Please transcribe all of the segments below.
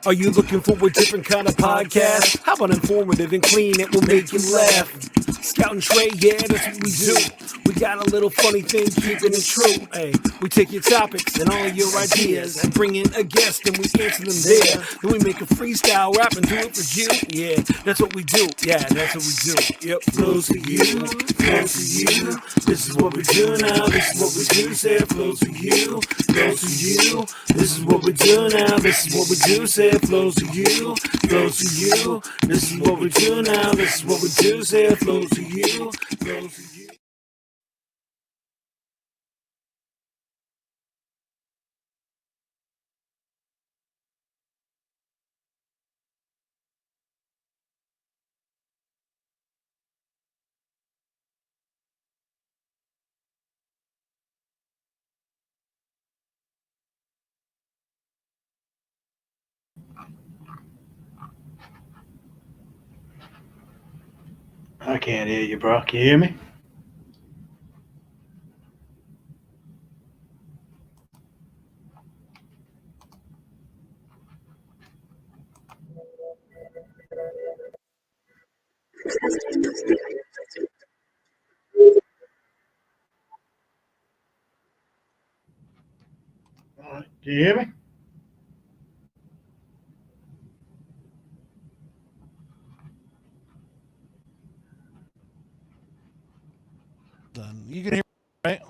Are you looking for a different kind of podcast? How about informative and clean? It will make you laugh. Scout and Trey, yeah, that's what we do. We got a little funny thing, keeping it true. Hey, we take your topics and all of your ideas and bring in a guest and we answer them there. Then we make a freestyle rap and do it for you. Yeah, that's what we do. Yeah, that's what we do. Yep, flows for you, flows for you. This is what we do now. This is what we do. Say it flows for you, flows for you. This is what we do now. This is what we do. Say it flows for you, flows for you. This is what we do now. This is what we do. Say it flows for you, flows for you. I can't hear you, bro. Can you hear me? All right. Can you hear me? Done. You can hear me, right?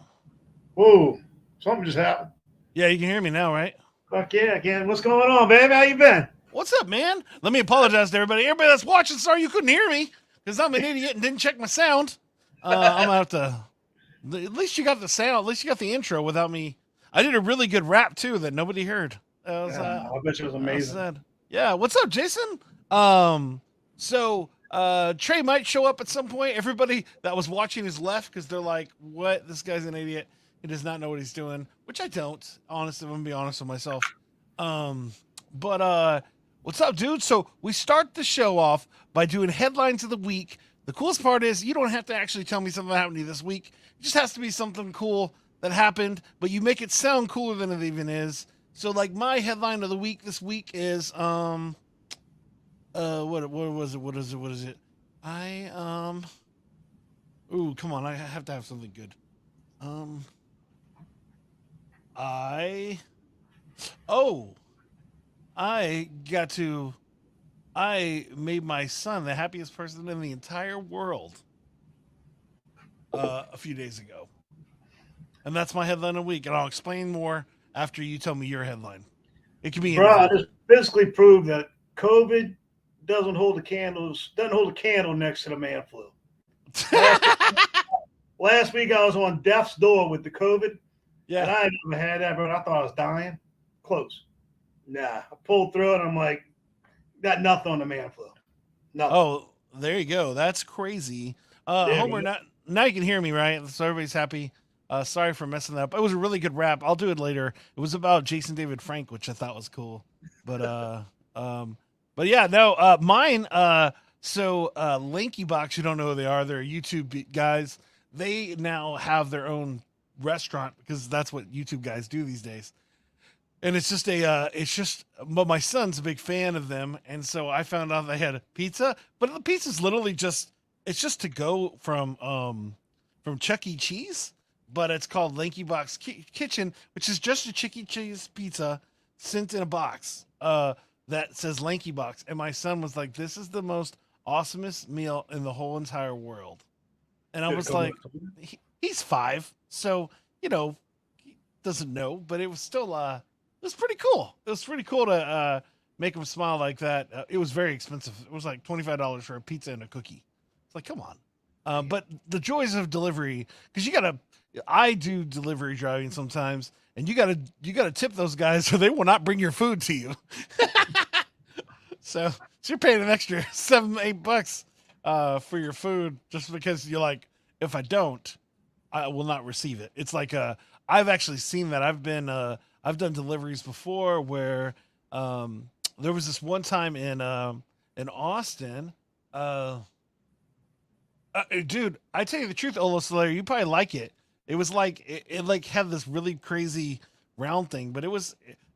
Whoa, something just happened. Yeah, you can hear me now, right? Fuck yeah, I can. What's going on, baby? How you been? What's up, man? Let me apologize to everybody. Everybody that's watching, sorry you couldn't hear me because I'm an idiot and didn't check my sound. I'm gonna have to. At least you got the sound. At least you got the intro without me. I did a really good rap too that nobody heard. I bet you it was amazing. Sad. Yeah. What's up, Jason? So Trey might show up at some point. Everybody that was watching is left because they're like, "What? This guy's an idiot. He does not know what he's doing." Which I don't. Honestly, I'm gonna be honest with myself. But what's up, dude? So we start the show off by doing headlines of the week. The coolest part is you don't have to actually tell me something that happened to you this week. It just has to be something cool that happened, but you make it sound cooler than it even is. So like my headline of the week this week is what was it? What is it? What is it? I ooh, come on, I have to have something good. Um I oh I got to I made my son the happiest person in the entire world a few days ago. And that's my headline of the week. And I'll explain more after you tell me your headline. It can be Bro, I anything. just physically proved that COVID doesn't hold a candle next to the man flu. Last week I was on death's door with the COVID, and Yeah. I never had that, bro. I thought I was dying. Close. Nah, I pulled through it. And I'm like, got nothing on the man flu. Nothing. Oh, there you go. That's crazy. There Homer, we go. now you can hear me, right? So everybody's happy. Sorry for messing that up. It was a really good rap. I'll do it later. It was about Jason David Frank, which I thought was cool. But but yeah, no, mine. So Lanky Box, you don't know who they are. They're YouTube guys. They now have their own restaurant because that's what YouTube guys do these days. And but my son's a big fan of them, and so I found out they had a pizza, but the pizza's literally it's just to go from Chuck E. Cheese, but it's called Lanky Box Kitchen, which is just a Chuck E. Cheese pizza sent in a box that says Lanky Box, and my son was like, "This is the most awesomest meal in the whole entire world," and I Did it was come like, with- he's 5, so he doesn't know, but it was still it was pretty cool. It was pretty cool to make him smile like that. It was very expensive. It was like $25 for a pizza and a cookie. It's like, come on. But the joys of delivery, because I do delivery driving sometimes, and you gotta tip those guys, or they will not bring your food to you. So you're paying an extra $7-8 for your food just because you're like, if I don't, I will not receive it. It's like I've actually seen that. I've done deliveries before where there was this one time in Austin. Dude, I tell you the truth, Olo Slayer, you probably like it. It was like it like had this really crazy round thing, but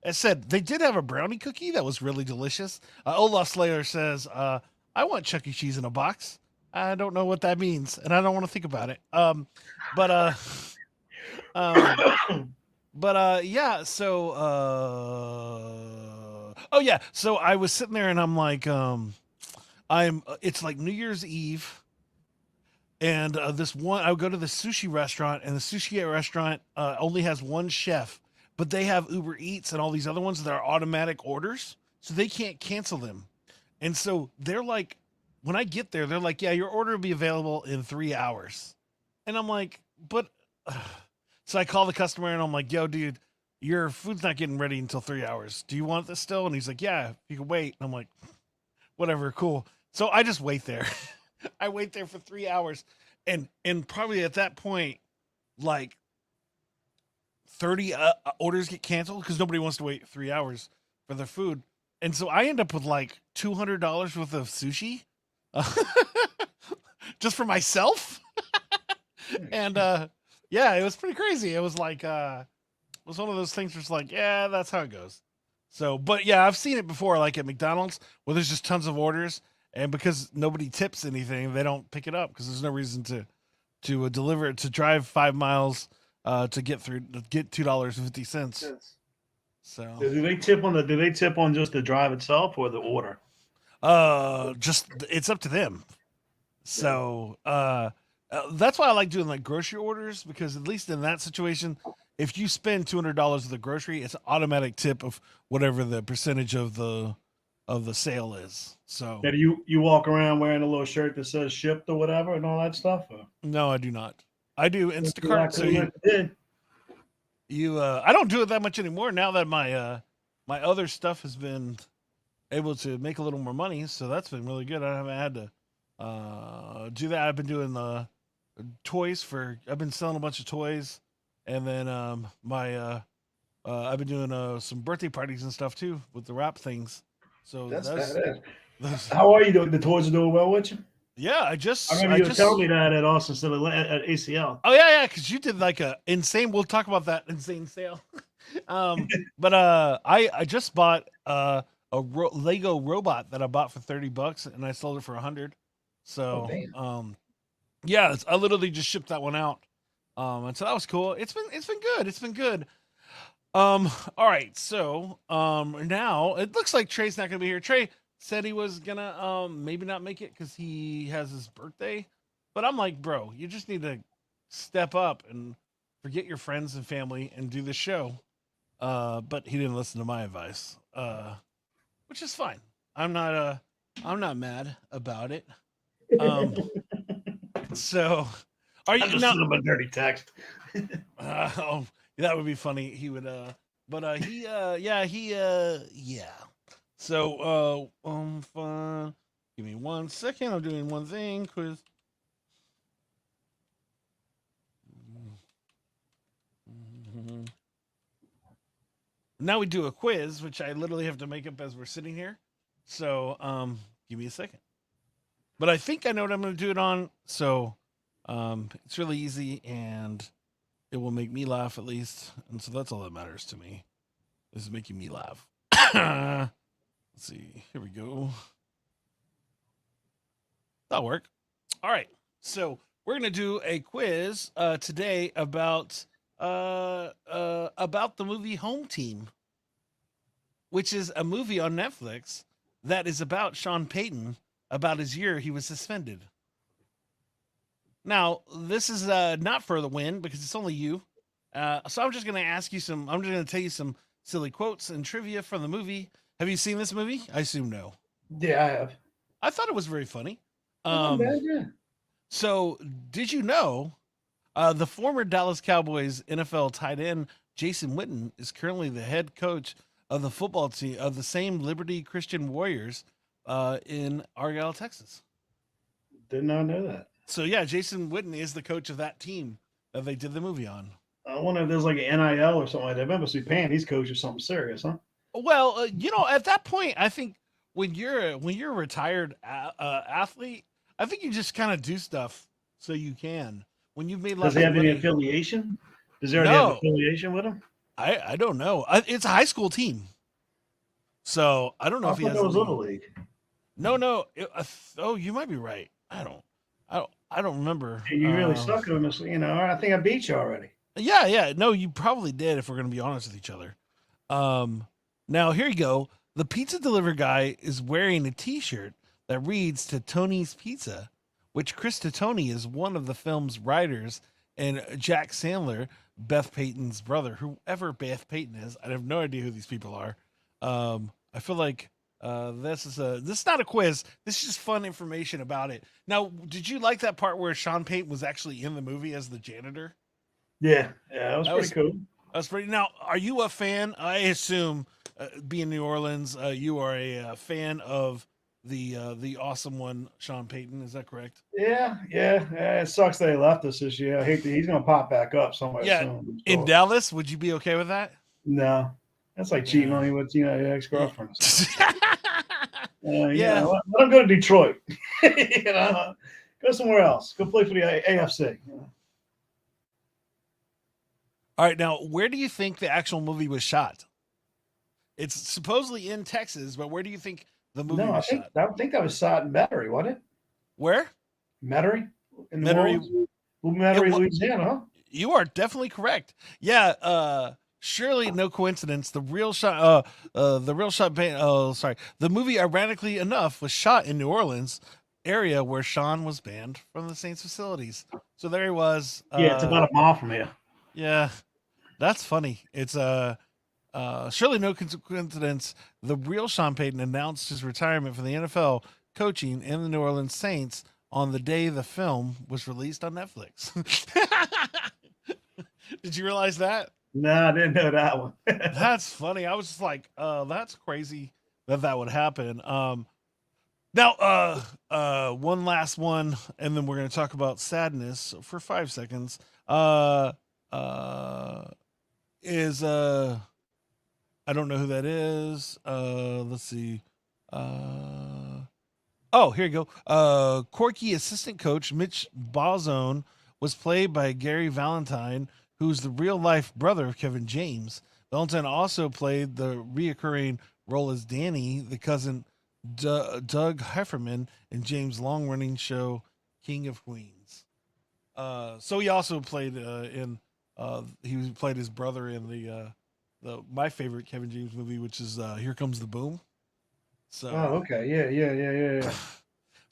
As said, they did have a brownie cookie that was really delicious. Olaf Slayer says, "I want Chuck E. Cheese in a box. I don't know what that means, and I don't want to think about it." But um, yeah. So oh yeah. So I was sitting there, and I'm like, it's like New Year's Eve. And this one, I would go to the sushi restaurant, and the sushi restaurant only has one chef, but they have Uber Eats and all these other ones that are automatic orders, so they can't cancel them. And so they're like, when I get there, they're like, "Yeah, your order will be available in 3 hours," and I'm like, "But," so I call the customer and I'm like, "Yo, dude, your food's not getting ready until 3 hours. Do you want this still?" And he's like, "Yeah, you can wait." And I'm like, "Whatever, cool." So I just wait there. I wait there for 3 hours, and probably at that point, like 30 orders get canceled because nobody wants to wait 3 hours for their food, and so I end up with like $200 worth of sushi, just for myself. And yeah, it was pretty crazy. It was like it was one of those things where it's like, yeah, that's how it goes. So, but yeah, I've seen it before, like at McDonald's, where there's just tons of orders, and because nobody tips anything, they don't pick it up because there's no reason to deliver it, to drive 5 miles to get $2.50. Yes. So Do they tip on just the drive itself or the order? just it's up to them. So that's why I like doing like grocery orders, because at least in that situation, if you spend $200 of the grocery, it's an automatic tip of whatever the percentage of the sale is. So That you walk around wearing a little shirt that says shipped or whatever and all that stuff? Or? no, I do not. I do Instacart. Like So you did. I don't do it that much anymore now that my other stuff has been able to make a little more money. So that's been really good. I haven't had to do that. I've been doing the toys I've been selling a bunch of toys, and then I've been doing some birthday parties and stuff too with the wrap things. So That's those, badass. those How are you doing? The toys are doing well with you? yeah, I remember you were telling me that at Austin at ACL. Oh yeah, because you did like a insane. We'll talk about that insane sale. But I just bought Lego robot that I bought for $30, and I sold it for 100. So yeah, I literally just shipped that one out. And so that was cool. It's been good. It's been good. All right. So now it looks like Trey's not gonna be here. Trey said he was gonna maybe not make it because he has his birthday. But I'm like, bro, you just need to step up and forget your friends and family and do the show. But he didn't listen to my advice. Which is fine. I'm not mad about it. So are you I just now? sent him a dirty text. Oh, that would be funny. He would yeah. So fun. Give me 1 second. I'm doing one thing. Quiz. Now we do a quiz, which I literally have to make up as we're sitting here. So give me a second. But I think I know what I'm going to do it on. So it's really easy, and it will make me laugh at least. And so that's all that matters to me, is making me laugh. Let's see. Here we go. That'll work. All right. So we're going to do a quiz today about the movie Home Team, which is a movie on Netflix that is about Sean Payton, about his year he was suspended. Now, this is not for the win because it's only you. So I'm just going to ask you I'm just going to tell you some silly quotes and trivia from the movie. Have you seen this movie? I assume no. Yeah, I have. I thought it was very funny. Yeah. So did you know the former Dallas Cowboys NFL tight end Jason Witten is currently the head coach of the football team of the same Liberty Christian Warriors in Argyle, Texas. Did not know that. So yeah, Jason Witten is the coach of that team that they did the movie on. I wonder if there's like an NIL or something like that. They must be paying these coaches something serious, huh? Well, at that point, I think when you're a retired athlete, I think you just kind of do stuff so you can. When you've made Does he have any affiliation? Does he already have affiliation with him? I don't know. It's a high school team, so I don't know I if he thought has that was any. Little League. No. Oh, you might be right. I don't remember. You really suck at them, I think I beat you already. Yeah. No, you probably did. If we're gonna be honest with each other. Um, Now here you go. The pizza delivery guy is wearing a T-shirt that reads "To Tony's Pizza," which Chris Tony is one of the film's writers, and Jack Sandler, Beth Payton's brother, whoever Beth Payton is. I have no idea who these people are. I feel like this is not a quiz. This is just fun information about it. Now, did you like that part where Sean Payton was actually in the movie as the janitor? Yeah, that was That pretty was cool. That's pretty. Now, are you a fan? I assume, being New Orleans, you are a fan of the awesome one, Sean Payton. Is that correct? Yeah. It sucks that he left us this year. I hate that he's going to pop back up somewhere Yeah. soon. I'm In sure. Dallas, would you be okay with that? No, that's like cheating Yeah. on you with your ex girlfriend. Yeah. Let him go to Detroit. Go somewhere else. Go play for the AFC. All right. Now, where do you think the actual movie was shot? It's supposedly in Texas, but where do you think the movie No, was shot? I think that was shot in Metairie, wasn't it? Where? Metairie? In New Metairie. Orleans? Metairie, Louisiana, huh? You are definitely correct. Yeah, surely no coincidence. The movie, ironically enough, was shot in New Orleans area where Sean was banned from the Saints facilities. So there he was. Yeah, it's about a mile from here. Yeah, that's funny. It's surely no coincidence. The real Sean Payton announced his retirement from the NFL coaching in the New Orleans Saints on the day the film was released on Netflix. Did you realize that? No, I didn't know that one. That's funny. I was just like, that's crazy that would happen. Now, one last one, and then we're going to talk about sadness for 5 seconds. Is I don't know who that is. Let's see. Oh, here you go. Corky assistant coach Mitch Bozone was played by Gary Valentine, who's the real life brother of Kevin James. Valentine also played the reoccurring role as Danny, the cousin Doug Hefferman, in James' long running show King of Queens. So he also played he played his brother in the my favorite Kevin James movie, which is Here Comes the Boom. So okay. Yeah.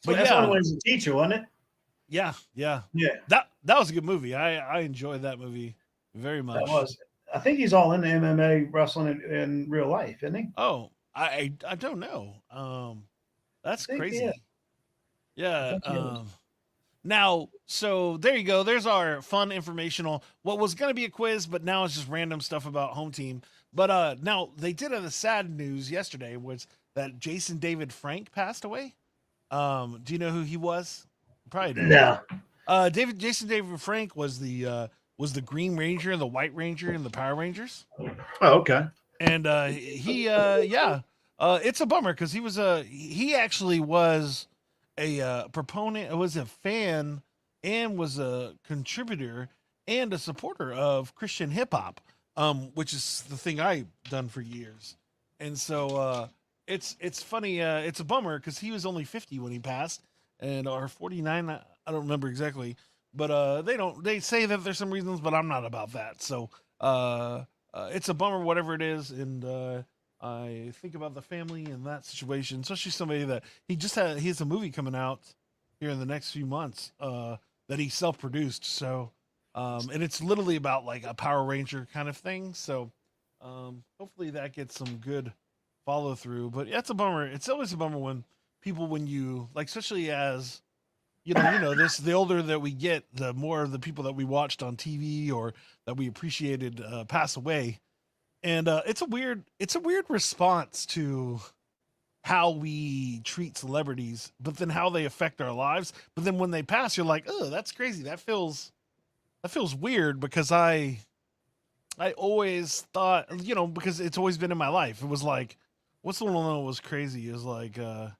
But That's yeah. one of the teacher, wasn't it? Yeah. Yeah. That was a good movie. I enjoyed that movie very much. That was. I think he's all into MMA wrestling in real life, isn't he? Oh, I don't know. That's crazy. Yeah. Now, so there you go. There's our fun informational. What was going to be a quiz, but now it's just random stuff about home team. But now they did have the sad news yesterday was that Jason David Frank passed away. Do you know who he was? Probably don't. No. Jason David Frank was the Green Ranger and the White Ranger and the Power Rangers. Oh, okay. And it's a bummer because he actually was a proponent, was a fan, and was a contributor and a supporter of Christian hip hop, which is the thing I've done for years. And so it's funny. It's a bummer because he was only 50 when he passed, and or 49. I don't remember exactly, but they say that there's some reasons, but I'm not about that. So it's a bummer, whatever it is, and I think about the family in that situation, especially somebody that he has a movie coming out here in the next few months that he self-produced. So, and it's literally about like a Power Ranger kind of thing. So, hopefully that gets some good follow through. But yeah, it's a bummer. It's always a bummer when you like, especially as this, the older that we get, the more the people that we watched on TV or that we appreciated pass away. And it's a weird response to how we treat celebrities, but then how they affect our lives. But then when they pass, you're like, oh, that's crazy. That feels weird because I always thought, because it's always been in my life. It was like, what's the one that was crazy? Is like, I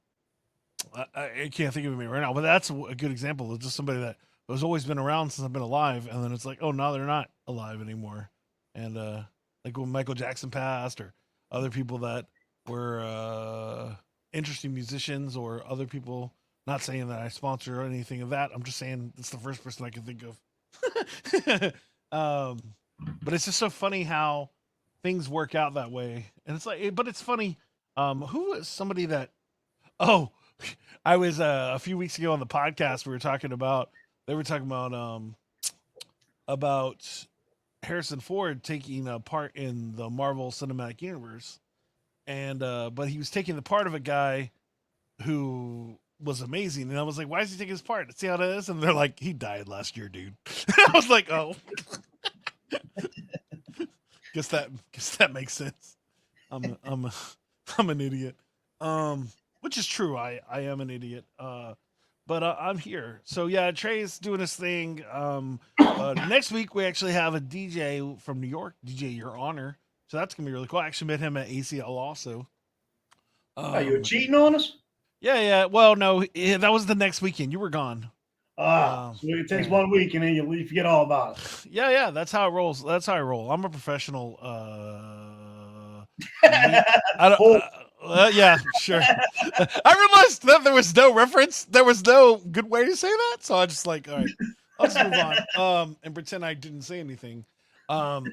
can't think of it right now, but that's a good example of just somebody that has always been around since I've been alive. And then it's like, oh, now they're not alive anymore. And, like when Michael Jackson passed, or other people that were interesting musicians, or other people. Not saying that I sponsor or anything of that. I'm just saying it's the first person I can think of. But it's just so funny how things work out that way, and it's like, but it's funny. Who was somebody that? Oh, I was a few weeks ago on the podcast. We were talking about. They were talking about Harrison Ford taking a part in the Marvel Cinematic Universe, and but he was taking the part of a guy who was amazing, and I was like, "Why is he taking his part? See how it is?" And they're like, "He died last year, dude." I was like, "Oh, guess that makes sense." I'm I'm an idiot, which is true. I am an idiot. But I'm here. So yeah, Trey's doing his thing. Next week we actually have a DJ from New York, DJ Your Honor. So that's gonna be really cool. I actually met him at ACL also. Are you Um, cheating on us? yeah. Well, no, that was the next weekend. You were gone. So it takes yeah. 1 week and then you forget all about it. Yeah. That's how it rolls. That's how I roll. I'm a professional. I don't. Oh, Yeah, sure. I realized that there was no reference. There was no good way to say that, so I just like, all right, I'll just move on. And pretend I didn't say anything. Um,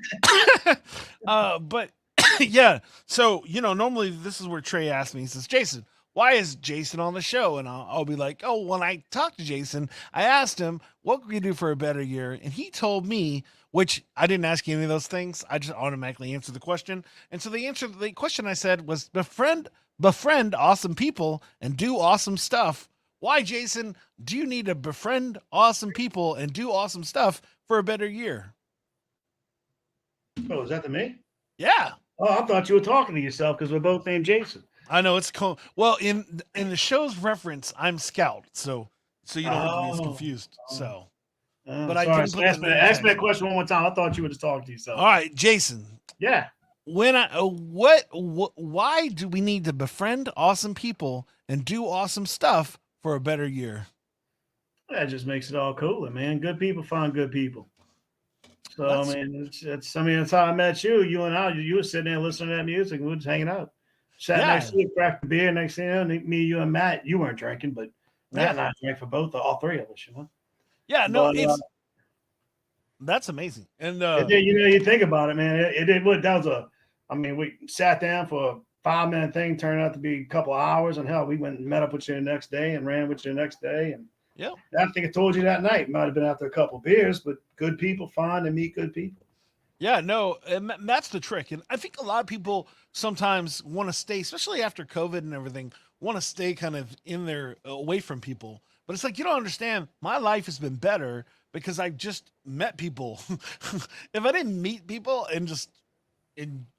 but yeah. So normally this is where Trey asks me. He says, "Jason, why is Jason on the show?" And I'll be like, "Oh, when I talked to Jason, I asked him what could we do for a better year, and he told me." Which I didn't ask you any of those things. I just automatically answered the question. And so the question I said was befriend awesome people and do awesome stuff. Why, Jason, do you need to befriend awesome people and do awesome stuff for a better year? oh, is that to me? Yeah. Oh, I thought you were talking to yourself because we're both named Jason. I know it's cool. Well, in the show's reference, I'm Scout, so you don't have to be as confused. So, but I sorry. didn't put Ask the me, name ask me a tag. question one more time. I thought you were just talking to yourself. All right, Jason. Yeah. When why do we need to befriend awesome people and do awesome stuff for a better year? That just makes it all cooler, man. Good people find good people. So That's I mean, that's how I met you. You and I, you were sitting there listening to that music, and we were just hanging out. Sat yeah, next to you, cracked a beer. Next thing you know, me, you, and Matt. You weren't drinking, but Matt yeah, and I drank for all three of us. yeah. No, But that's amazing. And it did, you think about it, man. It did what that was I mean, we sat down for a 5 minute thing, turned out to be a couple of hours, and hell, we went and met up with you the next day and ran with you the next day. And yeah, I think I told you that night. Might have been after a couple of beers, but good people find and meet good people. yeah. No, and that's the trick. And I think a lot of people sometimes want to stay, especially after COVID and everything, want to stay kind of in there away from people. But it's like you don't understand. My life has been better because I just met people. If I didn't meet people and just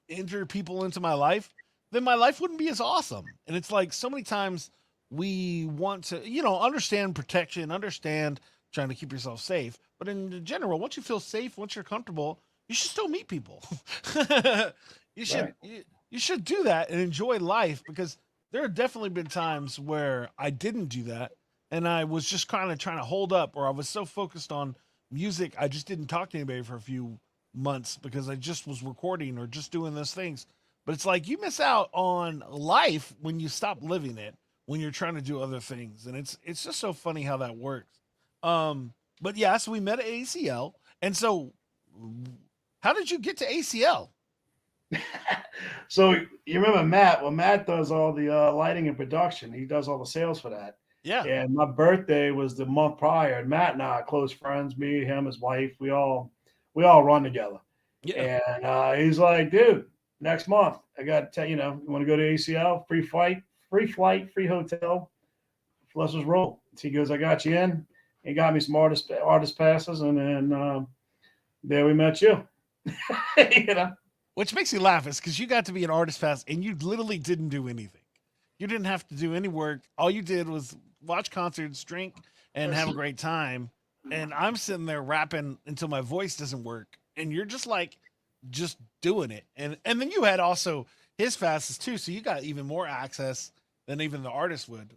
enter people into my life, then my life wouldn't be as awesome. And it's like so many times we want to, understand protection, understand trying to keep yourself safe. But in general, once you feel safe, once you're comfortable, you should still meet people. you should Right. you should do that and enjoy life, because there have definitely been times where I didn't do that, and I was just kind of trying to hold up, or I was so focused on music I just didn't talk to anybody for a few months because I just was recording or just doing those things. But it's like you miss out on life when you stop living it, when you're trying to do other things. And it's just so funny how that works. But yeah, so we met at ACL. And so how did you get to ACL? So you remember Matt? Well, Matt does all the lighting and production. He does all the sales for that. Yeah. And my birthday was the month prior. And Matt and I are close friends. Me, him, his wife. We all run together. Yeah. And he's like, dude, next month I got to tell you want to go to ACL? Free flight, free hotel. Let's just roll. So he goes, I got you in. He got me some artist passes, and then there we met you. Which makes me laugh is because you got to be an artist pass and you literally didn't do anything. You didn't have to do any work. All you did was watch concerts, drink, and have a great time. And I'm sitting there rapping until my voice doesn't work. And you're just like, just doing it. And then you had also his fastest too. So you got even more access than even the artist would.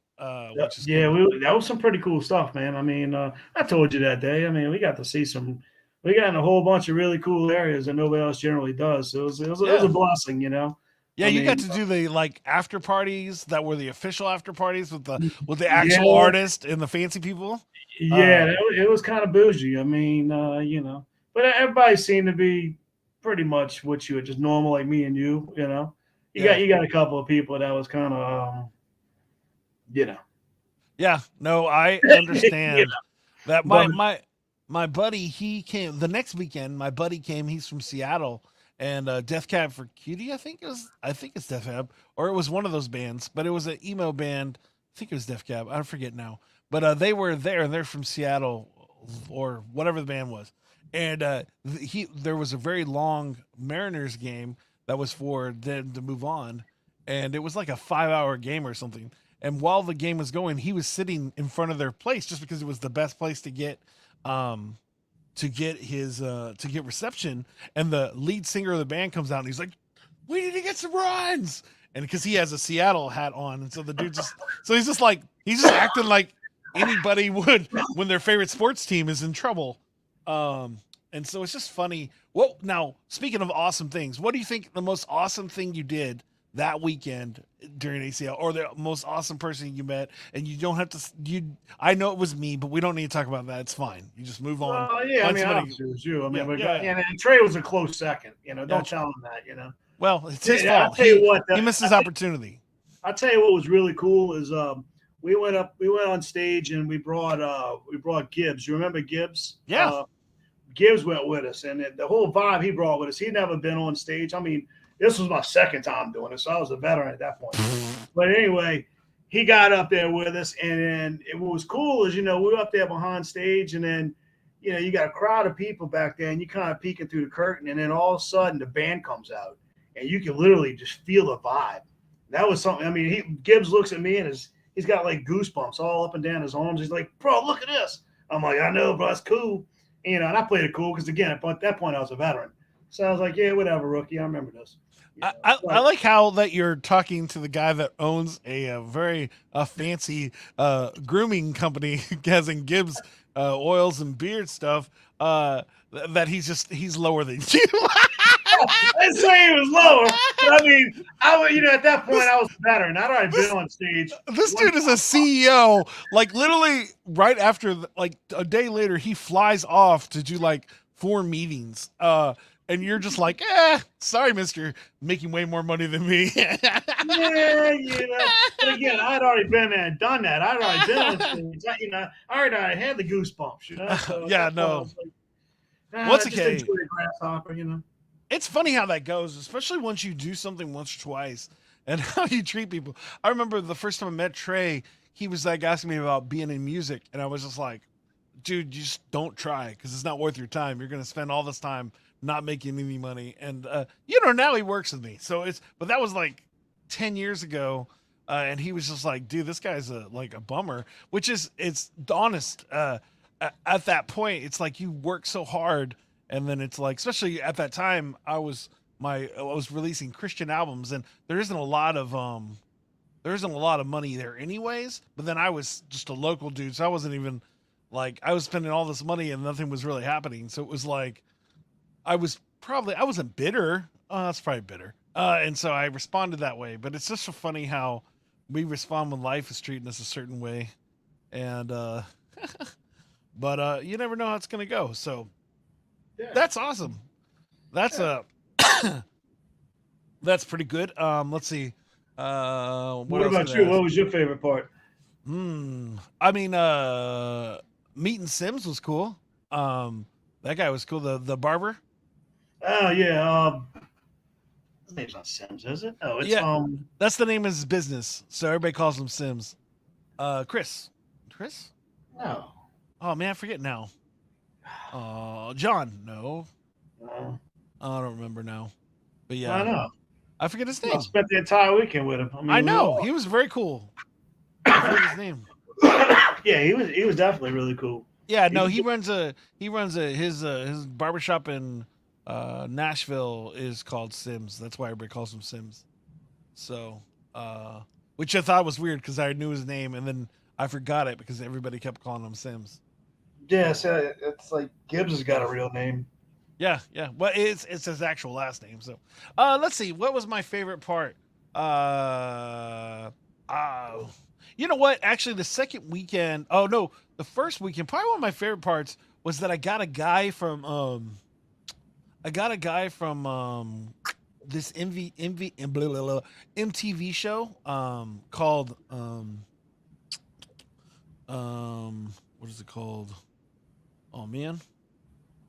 Which is Yeah, cool. that was some pretty cool stuff, man. I mean, I told you that day. I mean, we got to see some we got in a whole bunch of really cool areas that nobody else generally does. So it was Yeah. a blessing, you know. Yeah, I you got mean, to do the like after parties that were the official after parties with the yeah, actual artist and the fancy people. yeah, Uh, it was kind of bougie. I mean, you know, but everybody seemed to be pretty much what you were, just normal like me and you know. yeah, You got a couple of people that was kind of, you know, yeah. No, I you understand that. know, My buddy, he came the next weekend. My buddy came. He's from Seattle, and Death Cab for Cutie, I think it's Death Cab, or it was one of those bands, but it was an emo band. I think it was Death Cab. I forget now. But they were there, and they're from Seattle, or whatever the band was. And there was a very long Mariners game that was for them to move on, and it was like a 5 hour game or something. And while the game was going, he was sitting in front of their place just because it was the best place um, to get reception. And the lead singer of the band comes out and he's like, "We need to get some runs," and because he has a Seattle hat on, and so the dude just so he's just acting like anybody would when their favorite sports team is in trouble. And so it's just funny. Well, now speaking of awesome things, what do you think the most awesome thing you did that weekend during ACL, or the most awesome person you met? And you don't have to. I know it was me, but we don't need to talk about that. It's fine. You just move on. well, yeah, I Find mean, somebody. obviously it was you. I mean, Yeah, but yeah, yeah. and Trey was a close second. You know, Yeah. don't tell him that. You know. Well, it's his Yeah, I'll fault. tell you what. He missed his opportunity. I'll tell you what was really cool is we went on stage and we brought Gibbs. You remember Gibbs? Yeah. Gibbs went with us, and the whole vibe he brought with us. He'd never been on stage. I mean, this was my second time doing it, so I was a veteran at that point. But anyway, he got up there with us, and then what was cool is, you know, we were up there behind stage, and then, you know, you got a crowd of people back there, and you kind of peeking through the curtain, and then all of a sudden the band comes out, and you can literally just feel the vibe. That was something. I mean, Gibbs looks at me and he's got like goosebumps all up and down his arms. He's like, "Bro, look at this." I'm like, "I know, bro, it's cool." You know, and I played it cool because, again, at that point I was a veteran. So I was like, "Yeah, whatever, rookie. I remember this." You know, I like how that you're talking to the guy that owns a very fancy grooming company, as in Gibbs oils and beard stuff. That he's lower than you. I didn't say he was lower. But I mean, you know, at that point I was a veteran. I'd already been on stage. This dude is a CEO. Like literally, right after, like a day later, he flies off to do like 4 meetings. And you're just like, sorry, mister, making way more money than me. Yeah, you know. But again, I'd already been there and done that. I'd already been on stage. You know, I already had the goosebumps, you know. So yeah, no. Like, Once just again, enjoy the grasshopper, you know. it's funny how that goes, especially once you do something once or twice and how you treat people. I remember the first time I met Trey, he was like asking me about being in music, and I was just like, dude, you just don't try because it's not worth your time. You're gonna spend all this time not making any money. And you know, now he works with me. But that was like 10 years ago. And he was just like, dude, this guy's like a bummer, which it's honest. At that point, it's like you work so hard, and then it's like, especially at that time, I was releasing Christian albums, and there isn't a lot of money there anyways. But then I was just a local dude, so I wasn't even like, I was spending all this money and nothing was really happening. So it was like I wasn't bitter. That's probably bitter. And so I responded that way. But it's just so funny how we respond when life is treating us a certain way, and but you never know how it's gonna go. So Yeah. that's awesome. That's that's pretty good. Let's see. What about you? What was your favorite part? I mean, meeting Sims was cool. That guy was cool. The barber. Oh yeah. His name's not Sims, is it? Oh, it's That's the name of his business, so everybody calls him Sims. Chris. No. Oh man, I forget now. John. No, No. I don't remember now. But yeah, I know. I forget his I name. spent the entire weekend with him. I mean, I know he was very cool. I forget his name. Yeah, he was definitely really cool. Yeah, no, he runs his barbershop in Nashville is called Sims. That's why everybody calls him Sims. So, which I thought was weird because I knew his name and then I forgot it because everybody kept calling him Sims. Yeah, so it's like Gibbs has got a real name. Yeah, yeah. Well, it's his actual last name. So, let's see. What was my favorite part? Uh, uh, you know what? Actually, the second weekend. Oh no, the first weekend. Probably one of my favorite parts was that I got a guy from this blah, blah, blah, MTV show called what is it called? Oh man,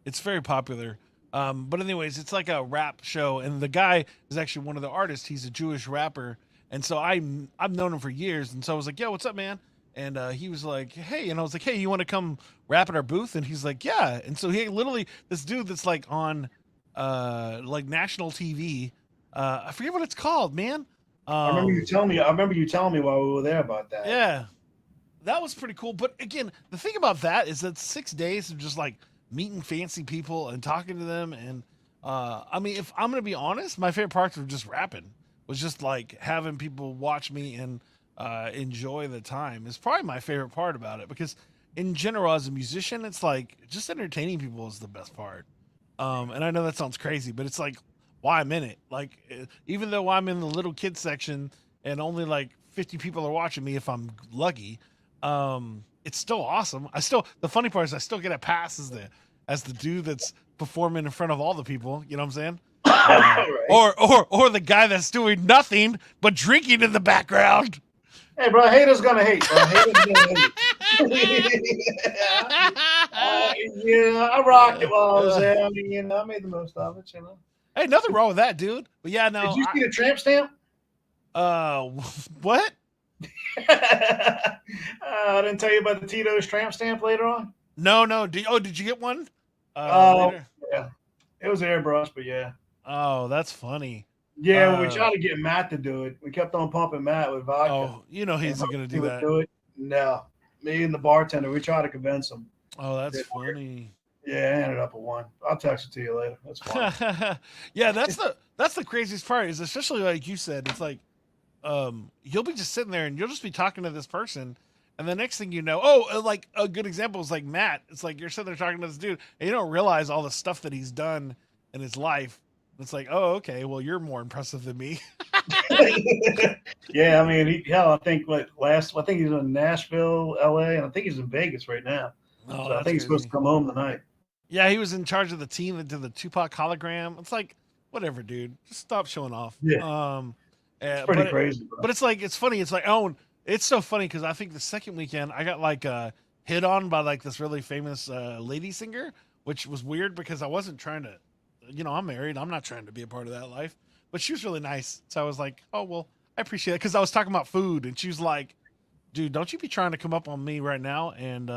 it's very popular. But anyways, it's like a rap show, and the guy is actually one of the artists. He's a Jewish rapper, and so I've known him for years. And so I was like, "Yo, what's up, man?" And he was like, "Hey," and I was like, "Hey, you want to come rap at our booth?" And he's like, "Yeah." And so he literally this dude that's like on like national TV. I forget what it's called, man. I remember you Um, telling me. I remember you telling me while we were there about that. yeah, that was pretty cool. But again, the thing about that is that 6 days of just like meeting fancy people and talking to them. And I mean, if I'm gonna be honest, my favorite parts of just rapping was just like having people watch me and enjoy the time is probably my favorite part about it, because in general as a musician it's like just entertaining people is the best part. And I know that sounds crazy, but it's like why I'm in it. Like even though I'm in the little kid section and only like 50 people are watching me if I'm lucky, it's still awesome. I still the funny part is I still get a pass as the dude that's performing in front of all the people. You know what I'm saying? Right. Or the guy that's doing nothing but drinking in the background. Hey, bro, haters gonna hate, bro. Haters gonna hate. Yeah, I rocked it while I was there. I mean, I made the most of it. Hey, nothing wrong with that, dude. But yeah, Did no, you see the tramp stamp? uh, what? I didn't tell you about the Tito's tramp stamp later on. No. Did you get one? Oh, Later. yeah, it was airbrush, but yeah. Oh, that's funny. Yeah, we Uh, tried to get Matt to do it. We kept on pumping Matt with vodka, oh, you know and he's hoping gonna he do would that. do it. No, me and the bartender, we tried to convince him. Oh, that's Didn't work. funny. Yeah, I ended up with one. I'll text it to you later. That's fine. Yeah, that's the craziest part is especially like you said, it's like you'll be just sitting there and you'll just be talking to this person, and the next thing you know, like a good example is like Matt. It's like you're sitting there talking to this dude and you don't realize all the stuff that he's done in his life. It's like, oh, okay, well, you're more impressive than me. Yeah, I mean, hell, I think I think he's in Nashville, LA, and I think he's in Vegas right now. Oh, So I that's think he's supposed to crazy. come home tonight. Yeah, he was in charge of the team that did the Tupac hologram. It's like, whatever, dude. Just stop showing off. Yeah, it's pretty But crazy, bro. but it's like it's funny. It's like it's so funny because I think the second weekend I got like hit on by like this really famous lady singer, which was weird because I wasn't trying to, I'm married. I'm not trying to be a part of that life. But she was really nice, so I was like, oh well, I appreciate it because I was talking about food, and she was like, dude, don't you be trying to come up on me right now and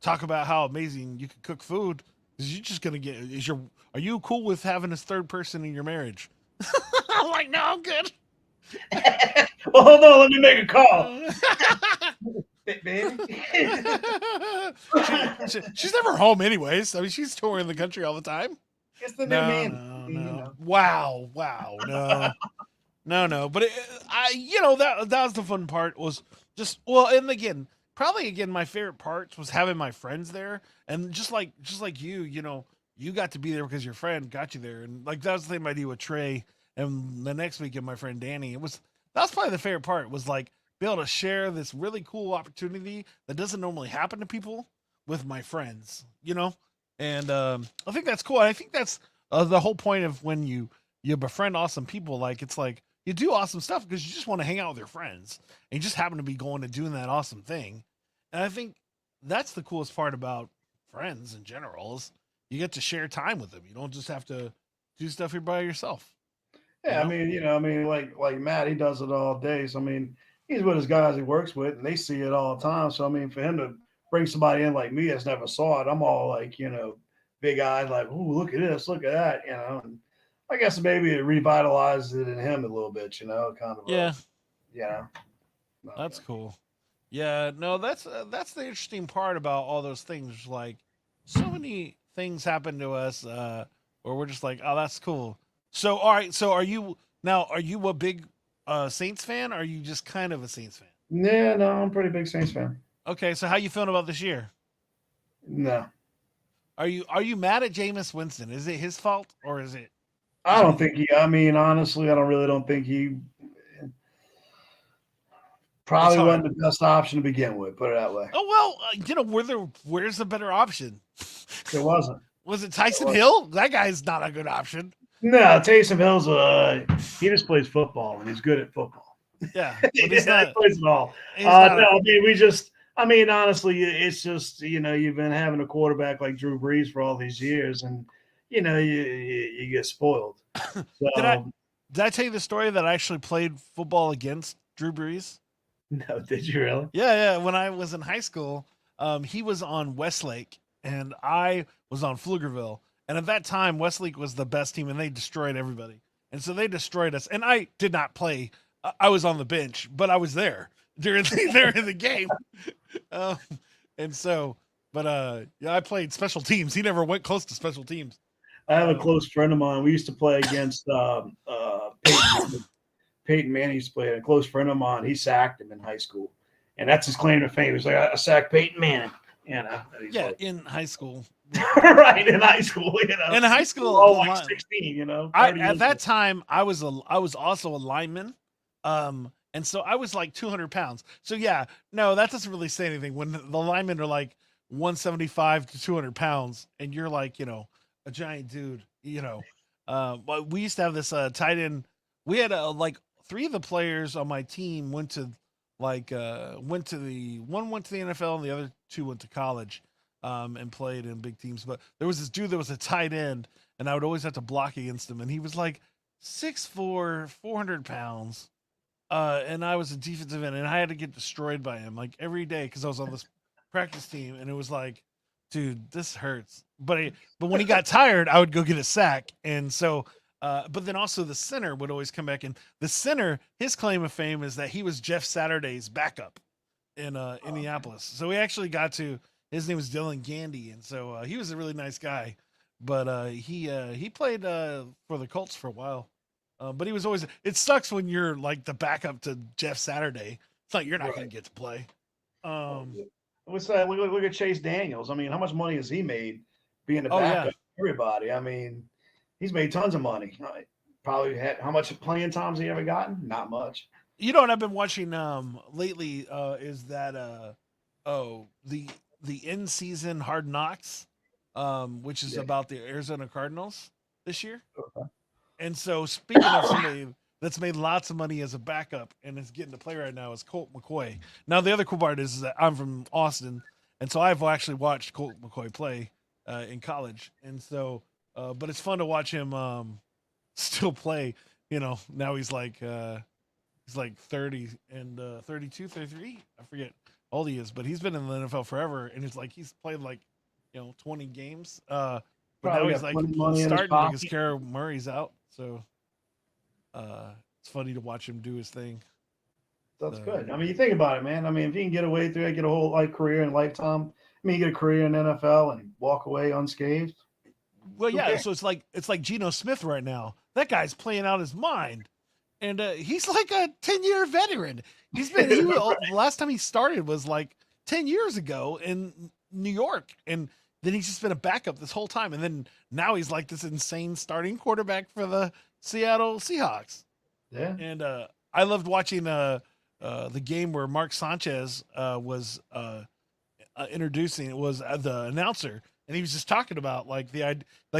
talk about how amazing you can cook food. Is you just gonna get? Are you cool with having this third person in your marriage? I'm like, no, I'm good. Well, hold on, let me make a call, baby. She's never home anyways. I mean, she's touring the country all the time. It's the new No, man. no, You no. know. Wow, no, no. But that was the fun part was just and again, probably again my favorite parts was having my friends there, and just like you got to be there because your friend got you there, and like that was the thing I did with Trey, and the next weekend my friend Danny. That was probably the favorite part was like be able to share this really cool opportunity that doesn't normally happen to people with my friends, and I think that's cool. I think that's the whole point of when you befriend awesome people. Like it's like you do awesome stuff because you just want to hang out with your friends, and you just happen to be going to doing that awesome thing. And I think that's the coolest part about friends in general is you get to share time with them. You don't just have to do stuff here by yourself. You Yeah, I know? mean, like Matt, he does it all day. So I mean, he's with his guys he works with, and they see it all the time. So I mean, for him to bring somebody in like me that's never saw it, I'm all like, big eyed, like, "Ooh, look at this, look at that," And I guess maybe it revitalizes it in him a little bit, kind of Yeah, you know. that's cool. Yeah, no, that's the interesting part about all those things. Like, so many things happen to us where we're just like, oh, that's cool. So, all right, so are you a big Saints fan? Or are you just kind of a Saints fan? Yeah, no, I'm a pretty big Saints fan. Okay, so how you feeling about this year? No, Are you mad at Jameis Winston? Is it his fault or is it? I don't think he. I mean, honestly, I don't think he It's probably hard. wasn't the best option to begin with. Put it that way. Oh well, where's the better option? It wasn't. Was it It Tyson wasn't. Hill? That guy's not a good option. No, Taysom Hill's he just plays football and he's good at football. Yeah, but he's Yeah, he not. plays it all. He's not. No, I mean we just. I mean, honestly, it's just you've been having a quarterback like Drew Brees for all these years, and you get spoiled. Did I So did I tell you the story that I actually played football against Drew Brees? no, did you really? Yeah, yeah. When I was in high school, he was on Westlake and I was on Pflugerville. And at that time, Westlake was the best team, and they destroyed everybody. And so they destroyed us. And I did not play. I was on the bench, but I was there during the game. Um, and so, but yeah, I played special teams. He never went close to special teams. I have a close friend of mine. We used to play against Peyton Manning. Used to play a close friend of mine. He sacked him in high school, and that's his claim to fame. He was like, I sacked Peyton Manning. Yeah, like, in high school. right in high school. In high school, oh, like 16. At that time, I was also a lineman, and so I was like 200 pounds. So yeah, no, that doesn't really say anything when the linemen are like 175 to 200 pounds, and you're like a giant dude. But we used to have this tight end. We had like three of the players on my team went to one went to the NFL and the other two went to college. And played in big teams. But there was this dude that was a tight end, and I would always have to block against him. And he was like 6'4", 400 pounds. And I was a defensive end, and I had to get destroyed by him like every day because I was on this practice team, and it was like, dude, this hurts. But when he got tired, I would go get a sack, and so. But then also the center would always come back, and the center, his claim of fame is that he was Jeff Saturday's backup in Indianapolis. So we actually got to. His name was Dylan Gandy, and so he was a really nice guy. But he played for the Colts for a while. But he was always. It sucks when you're like the backup to Jeff Saturday. It's like you're not going to get to play. What's that? Look at Chase Daniels. I mean, how much money has he made being a backup? Yeah. Everybody. I mean, he's made tons of money. Probably had how much playing times he ever gotten? Not much. You know what I've been watching lately is that the in-season Hard Knocks, which is about the Arizona Cardinals this year. Okay. And so, speaking of somebody that's made lots of money as a backup and is getting to play right now is Colt McCoy. Now, the other cool part is that I'm from Austin, and so I've actually watched Colt McCoy play in college. And so, but it's fun to watch him still play. Now he's like 30 and 32, 33. I forget how old he is, but he's been in the NFL forever, and he's played 20 games. But Probably now he's like starting because Kara Murray's out, so it's funny to watch him do his thing. That's good. I mean, you think about it, man. I mean, if you can get away through it, get a whole career and lifetime. I mean, you get a career in NFL and walk away unscathed. Well, yeah. So it's like Geno Smith right now. That guy's playing out his mind. And he's like a 10-year veteran. Last time he started was like 10 years ago in New York. And then he's just been a backup this whole time. And then now he's like this insane starting quarterback for the Seattle Seahawks. Yeah. And I loved watching the game where Mark Sanchez was introducing. It was the announcer. And he was just talking about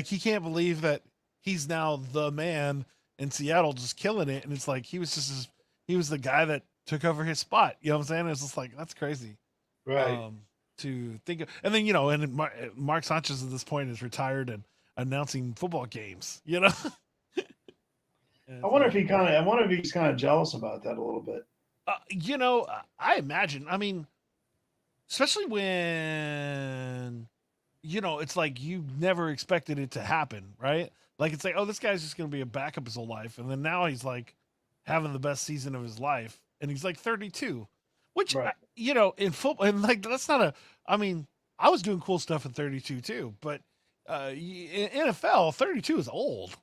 he can't believe that he's now the man in Seattle just killing it. And it's like he was the guy that took over his spot. You know what I'm saying? It's just like, that's crazy. Right. To think of, and then, and Mark Sanchez at this point is retired and announcing football games, I wonder if he's kind of jealous about that a little bit. I imagine, I mean, especially when, it's like you never expected it to happen, right? Like, it's like, oh, this guy's just going to be a backup his whole life. And then now he's like having the best season of his life. And he's like 32, which, right. In football, and like, that's not I was doing cool stuff at 32 too, but in NFL, 32 is old.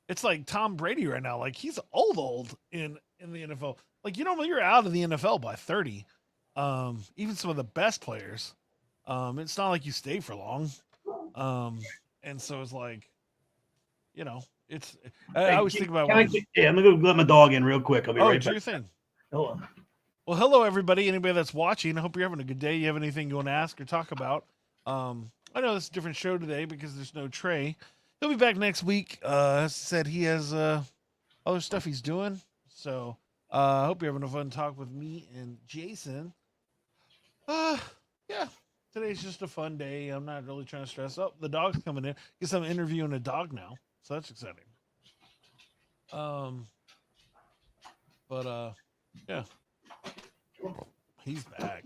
It's like Tom Brady right now. Like, he's old in the NFL. Like, you're out of the NFL by 30. Even some of the best players. It's not like you stay for long. And so it's like, it's. I Hey, always think about can I when. get, yeah, I'm gonna go let my dog in real quick. I'll be Oh, right do back. your thing. Hold on. Well, hello everybody. Anybody that's watching, I hope you're having a good day. You have anything you want to ask or talk about? I know it's a different show today because there's no Trey. He'll be back next week. As I said, he has other stuff he's doing. So I hope you're having a fun talk with me and Jason. Uh, yeah. Today's just a fun day. I'm not really trying to stress. Oh, the dog's coming in. Guess I'm interviewing a dog now, so that's exciting. Um, but yeah, he's back.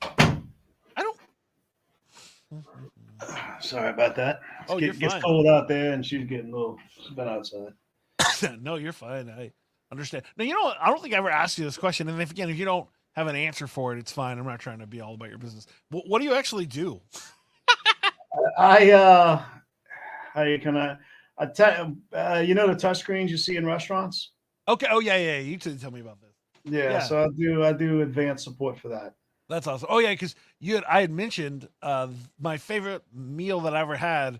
I don't. Sorry about that. Oh, you're Gets fine. cold out there, and she's getting a little. She's been outside. No, you're fine. I understand. Now, you know what? I don't think I ever asked you this question. And if you don't have an answer for it, it's fine. I'm not trying to be all about your business. What do you actually do? I how you can I tell you know the touch screens you see in restaurants? Okay. Oh, yeah. You tell me about this. Yeah, Yeah, so I do advanced support for that. that's awesome. Oh, yeah, because I had mentioned my favorite meal that I ever had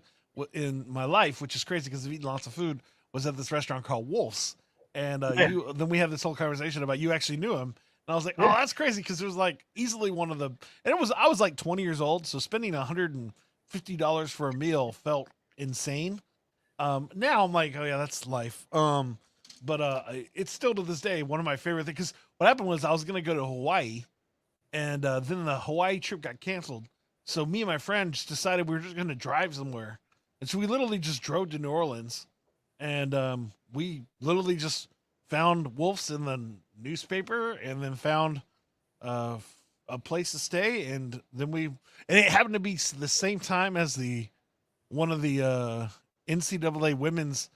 in my life, which is crazy because I've eaten lots of food, was at this restaurant called Wolf's. And Yeah, then we had this whole conversation about you actually knew him. And I was like, oh, yeah, that's crazy because it was like easily one of the, and I was like 20 years old. So spending $150 for a meal felt insane. Now I'm like, oh yeah, that's life. But it's still to this day one of my favorite things. Because what happened was I was gonna go to Hawaii, and then the Hawaii trip got canceled. So me and my friend just decided we were just gonna drive somewhere, and so we literally just drove to New Orleans, and we literally just found Wolf's in the newspaper, and then found uh, a place to stay, and it happened to be the same time as the one of the NCAA women's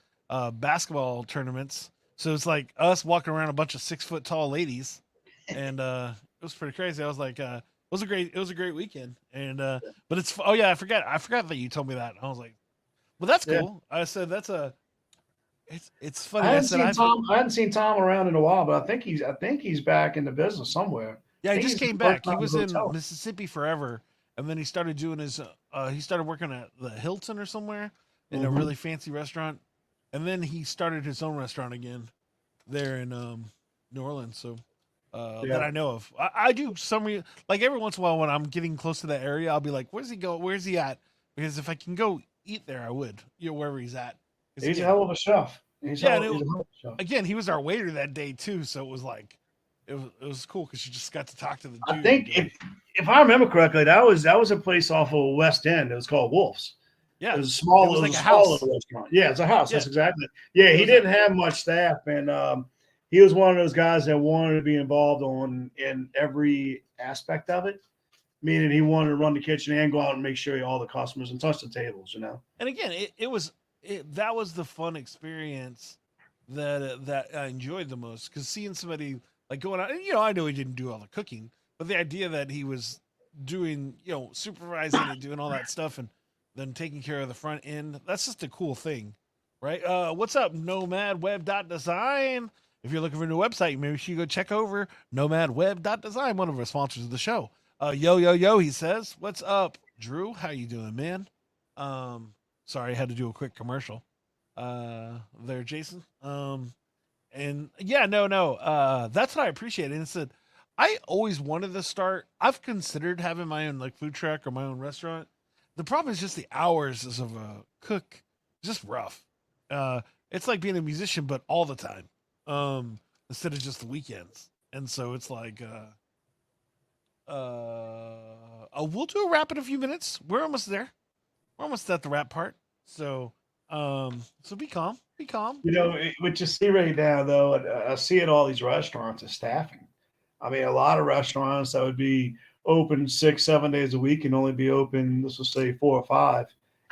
basketball tournaments. So it's like us walking around a bunch of 6 foot tall ladies, and it was pretty crazy. I was like, it was a great weekend, and but it's oh yeah, I forgot that you told me that. I was like, well, that's yeah. cool. I said it's I funny. I hadn't said seen Tom. I hadn't seen Tom around in a while, but I think he's back in the business somewhere. yeah, I he think just he's came back. working He out in was the in hotel. Mississippi forever, and then he started doing his. He started working at the Hilton or somewhere in a Hmm. really fancy restaurant, and then he started his own restaurant again there in New Orleans. So that Yeah, I know of, I do like every once in a while when I'm getting close to that area, I'll be like, "Where's he go? Where's he at?" Because if I can go eat there, I would. Wherever he's at. Because he's a again, hell of a chef. yeah, and He's a hell of a chef. again, he was our waiter that day too, so it was like it was cool because you just got to talk to the I dude and think be if like, if I remember correctly, that was a place off of West End. It was called Wolf's. It yeah, was a it small. was It was like a a small house. little restaurant. Yeah, it's a house. Yeah, That's exactly. Yeah, it he was a didn't have much staff, and he was one of those guys that wanted to be involved in every aspect of it. Meaning, he wanted to run the kitchen and go out and make sure all the customers and touch the tables. You know. and again, that was the fun experience that I enjoyed the most because seeing somebody like going out, and, I know he didn't do all the cooking, but the idea that he was doing, supervising and doing all that stuff and then taking care of the front end, that's just a cool thing, right? What's up, nomadweb.design? If you're looking for a new website, maybe you should go check over nomadweb.design, one of our sponsors of the show. Yo, he says, what's up, Drew? How you doing, man? Um, Sorry, I had to do a quick commercial. There, Jason. And yeah, no. That's what I appreciate. And it's that I always wanted to start. I've considered having my own like food truck or my own restaurant. The problem is just the hours as of a cook, just rough. Uh, it's like being a musician, but all the time, instead of just the weekends. And so it's like, we'll do a wrap in a few minutes. We're almost there. We're almost at the wrap part. So be calm. Be calm. You know, what you see right now, though, I see at all these restaurants is staffing. I mean, a lot of restaurants that would be open 6, 7 days a week can only be open, let's just say 4 or 5,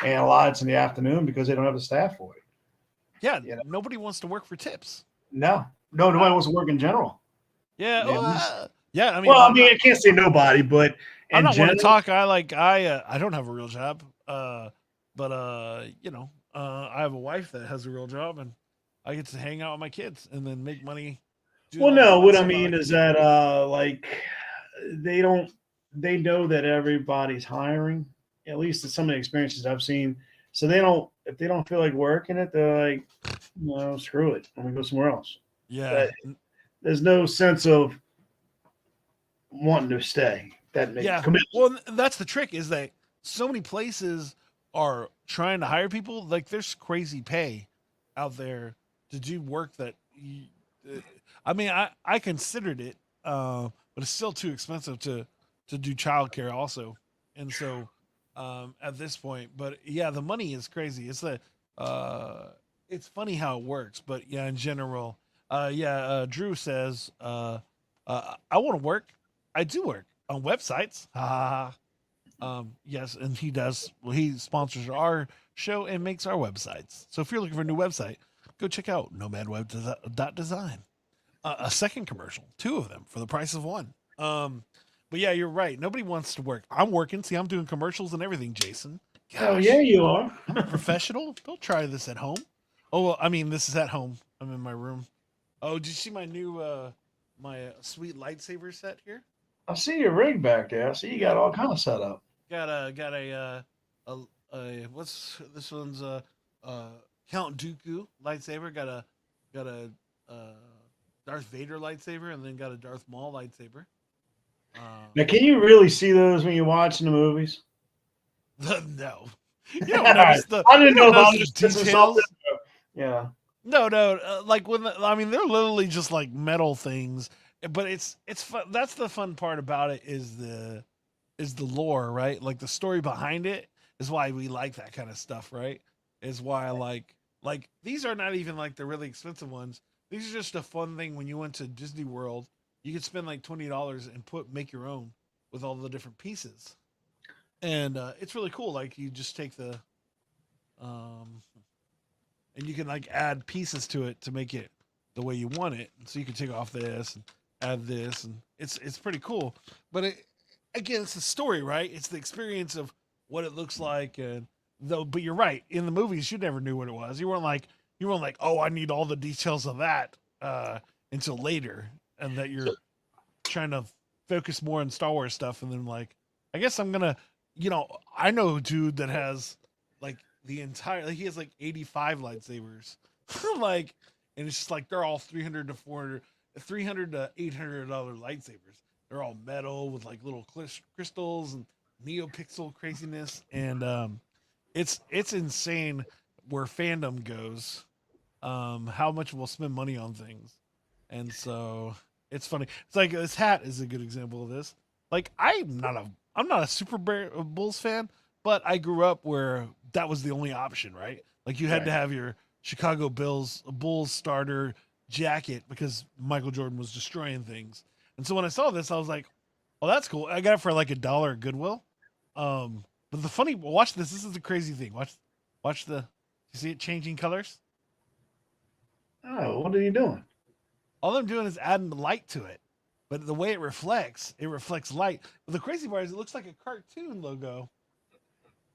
and a lot it's in the afternoon because they don't have the staff for it. Yeah, You know, nobody wants to work for tips. no, I, nobody wants to work in general. yeah, You know? yeah. I mean, Well, I mean, I can't say nobody, but I'm in not one to general, talk. I don't have a real job. But I have a wife that has a real job, and I get to hang out with my kids and then make money doing well, all the no, fun what I stuff I mean like to is do. that like they don't. they know that everybody's hiring. At least in some of the experiences I've seen. So they don't if they don't feel like working it, they're like, no, screw it. I'm gonna go somewhere else. Yeah. But there's no sense of wanting to stay. That makes Yeah. commitment. Well, that's the trick is that so many places are trying to hire people. Like there's crazy pay out there to do work that I mean, I considered it, but it's still too expensive to do childcare also. And so at this point, but yeah, the money is crazy. It's funny how it works, but yeah, in general, Drew says, I want to work. I do work on websites. Yes, and he does. Well, he sponsors our show and makes our websites. So if you're looking for a new website, go check out nomadweb.design. A second commercial, two of them for the price of one. But yeah, you're right. Nobody wants to work. I'm working. See, I'm doing commercials and everything, Jason. Oh yeah, you are. I'm a professional. Don't try this at home. Oh, well, I mean, this is at home. I'm in my room. Oh, did you see my new, my sweet lightsaber set here? I see your rig back there. I see you got all kind of set up. What's this one's Count Dooku lightsaber. Got a Darth Vader lightsaber, and then got a Darth Maul lightsaber. Now, can you really see those when you're watching the movies? No, you don't notice the. I didn't know if I was the just missing details. something. Yeah. No, like I mean, they're literally just like metal things, but it's fun. That's the fun part about it is the lore, right? Like the story behind it is why we like that kind of stuff, right? Is why I like these are not even like the really expensive ones. These are just a fun thing when you went to Disney World. You could spend like $20 and make your own with all the different pieces, and it's really cool. Like you just take the and you can like add pieces to it to make it the way you want it. So you can take off this and add this, and it's pretty cool. But again, it's the story, right? It's the experience of what it looks like, and though. But you're right. In the movies, you never knew what it was. You weren't like, oh, I need all the details of that until later, and that you're trying to focus more on Star Wars stuff, and then like, I guess I'm gonna, I know a dude that has like the entire, like he has like 85 lightsabers, like, and it's just like they're all 300 to 400, 300 to $800 lightsabers. They're all metal with like little crystals and neopixel craziness, and it's insane where fandom goes. How much we'll spend money on things, and so it's funny. It's like this hat is a good example of this. Like I'm not a Super Bulls fan, but I grew up where that was the only option, right? Like you had to have your Chicago Bulls starter jacket because Michael Jordan was destroying things. And so when I saw this, I was like, "Oh, that's cool." I got it for like $1 at Goodwill. But watch this. This is the crazy thing. Watch the. You see it changing colors? Oh, what are you doing? All I'm doing is adding the light to it. But the way it reflects light. But the crazy part is it looks like a cartoon logo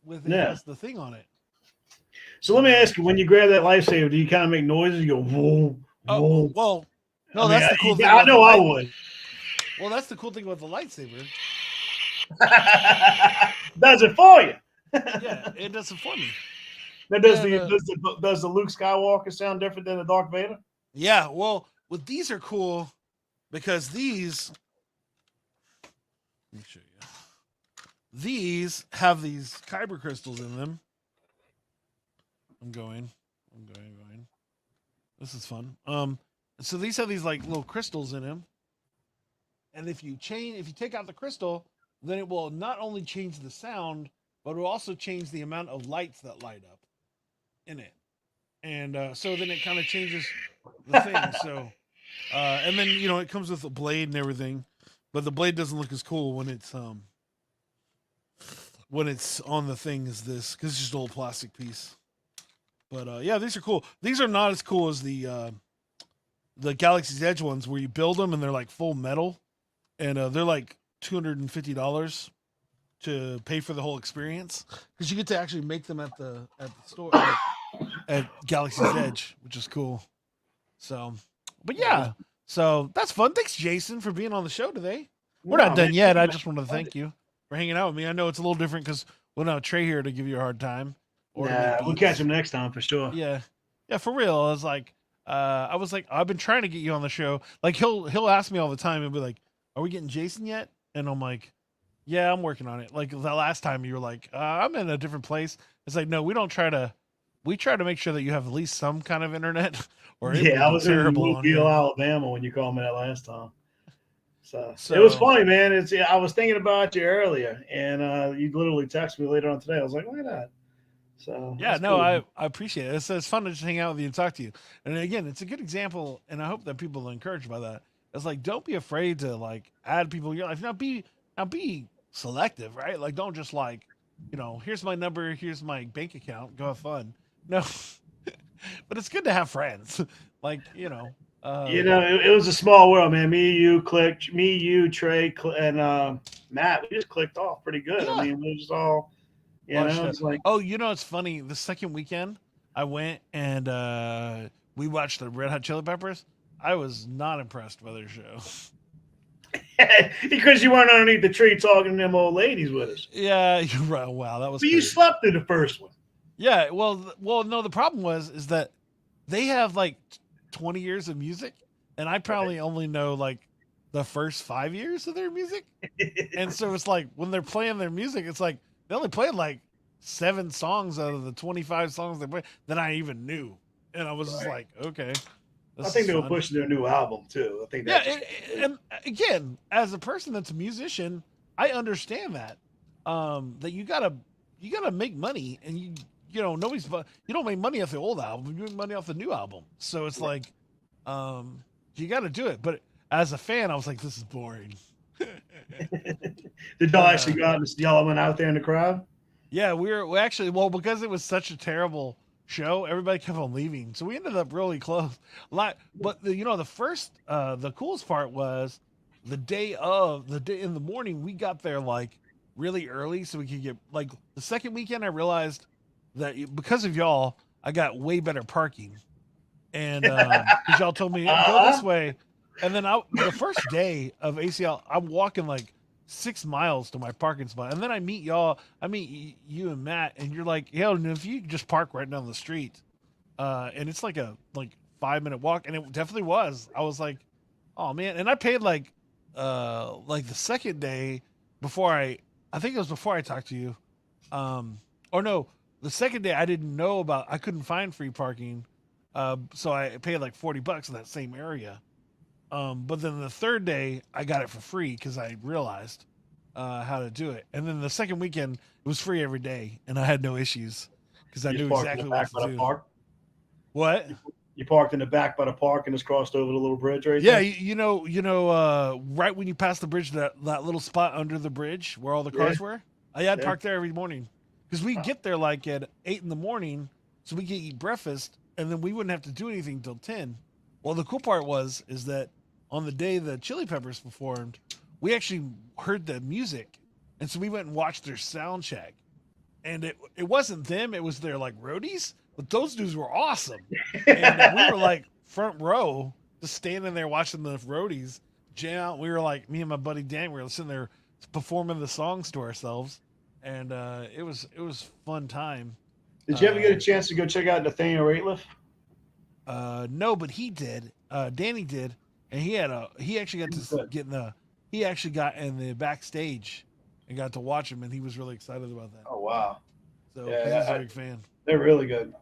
with it has the thing on it. So let me ask you: when you grab that lightsaber, do you kind of make noises? You go whoa, whoa. Well, no, I that's the cool thing. I know I would. Well, that's the cool thing about the lightsaber. Does it for you? Yeah, it does it for me. Now, does the Luke Skywalker sound different than the Darth Vader? Yeah, well, these are cool because these. Let me show you. These have these kyber crystals in them. I'm going. This is fun. So these have these like little crystals in them, and if you take out the crystal, then it will not only change the sound, but it will also change the amount of lights that light up in it, and so then it kind of changes the thing. So, and then it comes with a blade and everything, but the blade doesn't look as cool when it's on the thing as this because it's just an old plastic piece. But yeah, these are cool. These are not as cool as the Galaxy's Edge ones where you build them and they're like full metal, and they're like $250 to pay for the whole experience because you get to actually make them at the store at Galaxy's Edge, which is cool. So, but yeah, so that's fun. Thanks, Jason, for being on the show today. We're not done man. yet. I just want to thank you for hanging out with me. I know it's a little different because we'll have Trey here to give you a hard time or to make We'll catch beats. him next time for sure. Yeah, yeah, for real. I was like, I've been trying to get you on the show. Like he'll ask me all the time and be like, "Are we getting Jason yet?" And I'm like, "Yeah, I'm working on it." Like the last time you were like, "I'm in a different place." It's like, no, we don't try to. We try to make sure that you have at least some kind of internet, or it will Yeah, I be was in terrible on Mobile, here. Alabama when you called me that last time. So it was So funny, man. I was thinking about you earlier, and you literally texted me later on today. I was like, why not? So yeah, that's no, cool. I appreciate it. It's fun to just hang out with you and talk to you. And again, it's a good example, and I hope that people are encouraged by that. It's like don't be afraid to like add people in your life. Now be selective, right? Like don't just like, here's my number, here's my bank account, go have fun. No, but it's good to have friends. like It was a small world, man. Me, you clicked. Me, you, Trey, and Matt. We just clicked off pretty good. I yeah. mean, it was all, Watched. it's like Oh, it's funny. The second weekend, I went and we watched the Red Hot Chili Peppers. I was not impressed by their show. because you weren't underneath the tree talking to them old ladies with us. Yeah, you're right. Wow, that was But you crazy. slept through the first one. Yeah, well, no. The problem is that they have like 20 years of music, and I probably only know like the first 5 years of their music. And so it's like when they're playing their music, it's like they only played like 7 songs out of the 25 songs they played that I even knew, and I was just like, okay, I this think is they were fun. pushing their new album too. I think Yeah, that's and again, as a person that's a musician, I understand that that you gotta make money, and you don't make money off the old album, you make money off the new album. So it's like you got to do it. But as a fan, I was like, this is boring. Did y'all actually go out and y'all went out there in the crowd? Yeah, we actually, well, because it was such a terrible show, everybody kept on leaving, so we ended up really close. Like, but the coolest part was the day in the morning we got there like really early, so we could get like the second weekend. I realized that because of y'all, I got way better parking, and because y'all told me go this way, and then the first day of ACL, I'm walking like 6 miles to my parking spot, and then I meet y'all. I meet you and Matt, and you're like, "Yo, if you just park right down the street," and it's like a 5-minute walk, and it definitely was. I was like, "Oh man!" And I paid like the second day before I think it was before I talked to you, or no, the second day I didn't know about. I couldn't find free parking, so I paid like $40 in that same area. But then the third day, I got it for free because I realized how to do it. And then the second weekend, it was free every day, and I had no issues because I You knew just parked in exactly the what back by to the do. park. What? You parked in the back by the park and just crossed over the little bridge right Yeah, there. right when you pass the bridge, that little spot under the bridge where all the Yeah. cars were. I'd Yeah. park there every morning because we get there like at 8 in the morning, so we could eat breakfast, and then we wouldn't have to do anything till 10. Well, the cool part is that on the day the Chili Peppers performed, we actually heard the music, and so we went and watched their sound check. And it wasn't them; it was their like roadies. But those dudes were awesome, and we were like front row, just standing there watching the roadies jam out. We were like, me and my buddy Dan, we were sitting there performing the songs to ourselves, and it was fun time. Did you ever get a chance to go check out Nathaniel Rateliff? No, but he did. Danny did, and he actually got to get in the he actually got in the backstage and got to watch him, and he was really excited about that. Oh wow, So Yeah, he's a big fan. they're really good.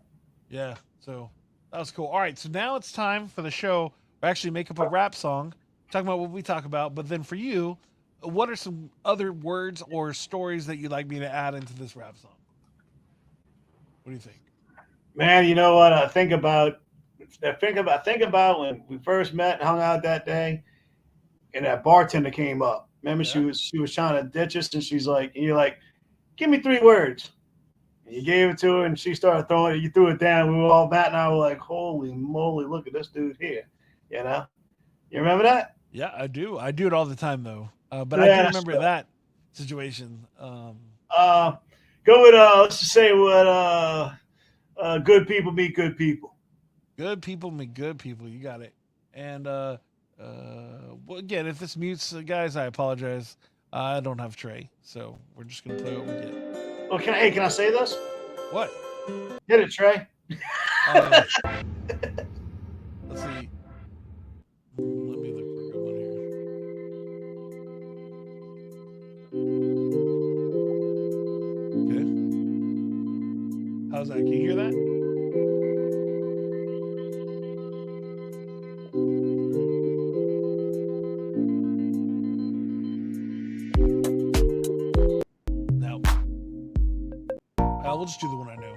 Yeah, so that was cool. All right, so now it's time for the show. We actually make up a rap song, talking about what we talk about. But then for you, what are some other words or stories that you'd like me to add into this rap song? What do you think? Man, you know what? I think about when we first met and hung out that day, and that bartender came up. Remember, Yeah. she was trying to ditch us, and you're like, give me 3 words. And you gave it to her, and she started throwing it. You threw it down. Matt and I were like, holy moly, look at this dude here. You know, you remember that? Yeah, I do. I do it all the time though. But I Yeah, do that's remember good. that situation. Go with let's just say what good people meet good people. Good people make good people. You got it. And Well, again, if this mutes, guys, I apologize. I don't have Trey, so we're just gonna play what we get. Oh, can I say this? What? Hit it, Trey. Oh yeah. Let's see. Let me look for a good one here. Okay. How's that? Can you hear that? No. We'll just do the one I know.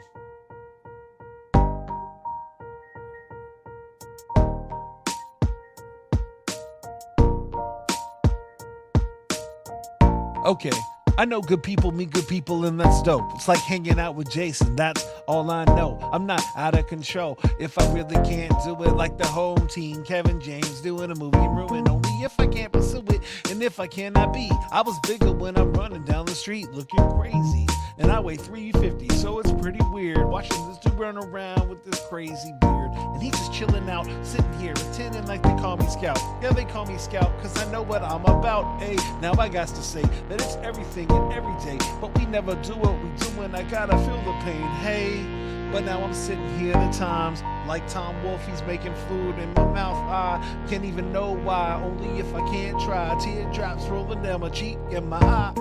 Okay, I know good people meet good people, and that's dope. It's like hanging out with Jason, that's all I know. I'm not out of control if I really can't do it like the home team. Kevin James doing a movie and ruin only if I can't pursue it, and if I cannot be. I was bigger when I'm running down the street looking crazy, and I weigh 350, so it's pretty weird watching this dude run around with this crazy beard, and he's just chilling out, sitting here pretending like they call me Scout. Yeah, they call me Scout because I know what I'm about. Hey, now I got to say that it's everything and every day, but we never do what we do, and I gotta feel the pain. Hey, but now I'm sitting here at times like Tom Wolfe, he's making food in my mouth. I can't even know why, only if I can't try. Teardrops rolling down my cheek and my eye.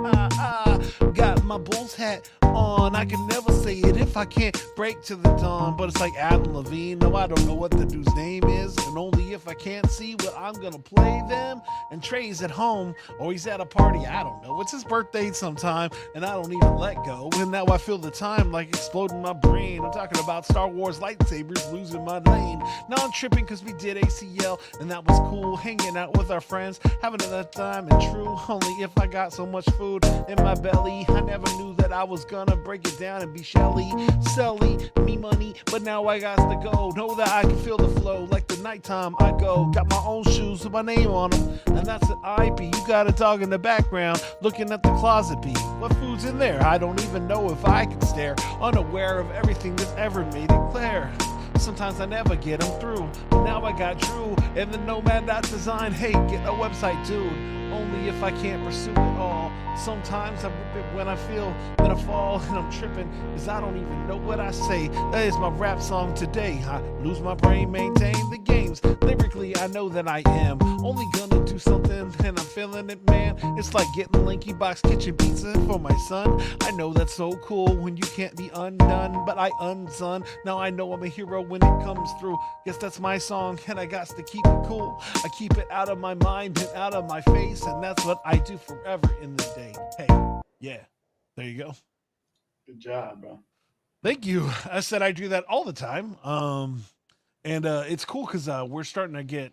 Got my Bulls hat on, I can never say it if I can't break to the dawn. But it's like Adam Levine, no, I don't know what the dude's name is, and only if I can't see what I'm gonna play them. And Trey's at home, or he's at a party, I don't know. It's his birthday sometime, and I don't even let go. And now I feel the time like exploding my brain. I'm talking about Star Wars lightsabers losing my lane. Now I'm tripping because we did ACL, and that was cool. Hanging out with our friends, having a good time, and true. Only if I got so much food in my belly. I never knew that I was gonna break it down and be Shelly, Selly, me money, but now I got to go. Know that I can feel the flow like the nighttime I go. Got my own shoes with my name on them, and that's an IP. You got a dog in the background looking at the closet B. What food's in there? I don't even know if I can stare, unaware of everything that's ever made it clear. Sometimes I never get them through, but now I got Drew and the Nomad.design. Hey, get a website, dude. Only if I can't pursue it all. Sometimes I rip it when I feel that I fall, and I'm tripping because I don't even know what I say. That is my rap song today. I lose my brain, maintain the games. Lyrically, I know that I am only gonna do something, and I'm feeling it, man. It's like getting Linky Box kitchen pizza for my son. I know that's so cool when you can't be undone, but I unson. Now I know I'm a hero when it comes through. Guess that's my song, and I got to keep it cool. I keep it out of my mind and out of my face, and that's what I do forever in the day. Hey, yeah, there you go. Good job, bro. Thank you. I said I do that all the time. And it's cool because we're starting to get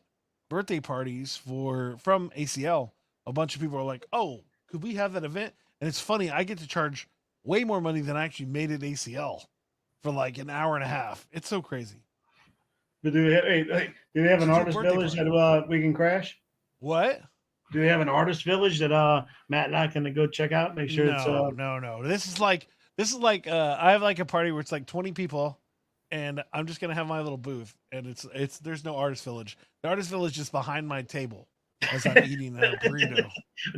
birthday parties from ACL. A bunch of people are like, "Oh, could we have that event?" And it's funny, I get to charge way more money than I actually made at ACL for like an hour and a half. It's so crazy. But do they have an It's a artist birthday village party. that we can crash? What? Do they have an artist village that Matt and I can go check out? Make sure it's No. This is like I have like a party where it's like 20 people, and I'm just gonna have my little booth, and it's there's no artist village. The artist village is behind my table as I'm eating a burrito.